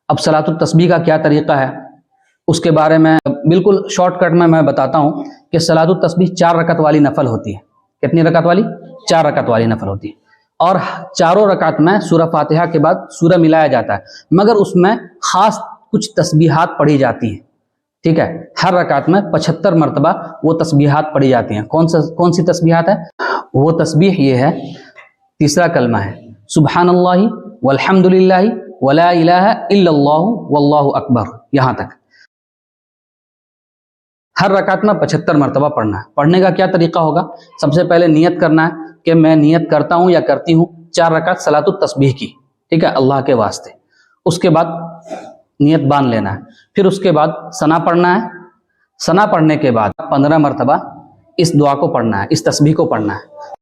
اب صلاۃ التسبیح کا کیا طریقہ ہے اس کے بارے میں بالکل شارٹ کٹ میں بتاتا ہوں کہ صلاۃ التسبیح 4 رکعت والی نفل ہوتی ہے۔ کتنی رکعت والی؟ 4 رکعت والی نفل ہوتی ہے، اور چاروں رکعت میں سورہ فاتحہ کے بعد سورہ ملایا جاتا ہے، مگر اس میں خاص کچھ تسبیحات پڑھی جاتی ہیں، ٹھیک ہے؟ ہر رکعت میں 75 مرتبہ وہ تسبیحات پڑھی جاتی ہیں۔ کون سی تسبیحات ہے وہ؟ تسبیح یہ ہے، تیسرا کلمہ ہے سبحان اللہ والحمد للہ ولا الہ الا اللہ واللہ اکبر، یہاں تک ہر رکعت میں 75 مرتبہ پڑھنا ہے۔ پڑھنے کا کیا طریقہ ہوگا؟ سب سے پہلے نیت کرنا ہے کہ میں نیت کرتا ہوں یا کرتی ہوں 4 رکعت صلاۃ التسبیح کی، ٹھیک ہے، اللہ کے واسطے۔ اس کے بعد نیت باندھ لینا ہے، پھر اس کے بعد ثنا پڑھنا ہے۔ ثنا پڑھنے کے بعد 15 مرتبہ اس دعا کو پڑھنا ہے، اس تسبیح کو پڑھنا ہے۔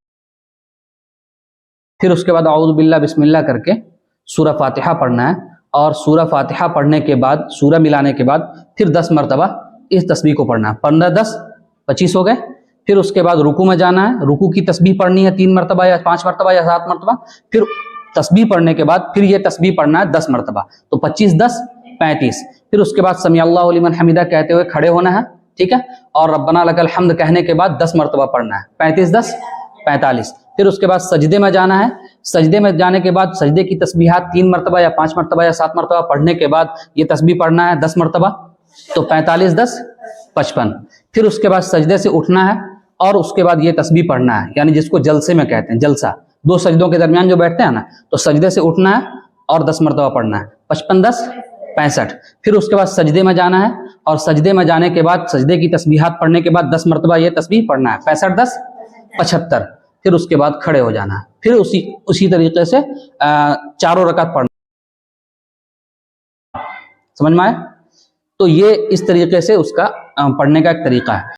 پھر اس کے بعد اعوذ باللہ بسم اللہ کر کے سورہ فاتحہ پڑھنا ہے، اور سورہ فاتحہ پڑھنے کے بعد سورہ ملانے کے بعد پھر 10 مرتبہ اس تسبیح کو پڑھنا ہے۔ 15 10 25 ہو گئے۔ پھر اس کے بعد رکوع میں جانا ہے، رکوع کی تسبیح پڑھنی ہے 3 مرتبہ یا 5 مرتبہ یا 7 مرتبہ۔ پھر تسبیح پڑھنے کے بعد پھر یہ تسبیح پڑھنا ہے 10 مرتبہ، تو 25 10 35۔ پھر اس کے بعد سمیع اللہ لمن حمیدہ کہتے ہوئے کھڑے ہونا ہے، ٹھیک ہے، اور ربنا لک الحمد کہنے کے بعد 10 مرتبہ پڑھنا ہے، 35 10 45۔ پھر اس کے بعد سجدے میں جانا ہے، سجدے میں جانے کے بعد سجدے کی تسبیحات 3 مرتبہ یا 5 مرتبہ یا 7 مرتبہ پڑھنے کے بعد یہ تسبیح پڑھنا ہے 10 مرتبہ، تو 45 10 55۔ پھر اس کے بعد سجدے سے اٹھنا ہے اور اس کے بعد یہ تسبیح پڑھنا ہے، یعنی جس کو جلسے میں کہتے ہیں، جلسہ 2 سجدوں کے درمیان جو بیٹھتے ہیں نا، تو سجدے سے اٹھنا ہے اور 10 مرتبہ پڑھنا ہے، 55 10 65۔ پھر اس کے بعد سجدے میں جانا ہے، اور سجدے میں جانے کے بعد سجدے کی تسبیحات پڑھنے کے بعد 10 مرتبہ یہ تسبیح پڑھنا ہے، 65 10 75۔ پھر اس کے بعد کھڑے ہو جانا ہے، پھر اسی طریقے سے چاروں رکعت پڑھنا۔ سمجھ میں آئے؟ تو یہ اس طریقے سے اس کا پڑھنے کا ایک طریقہ ہے۔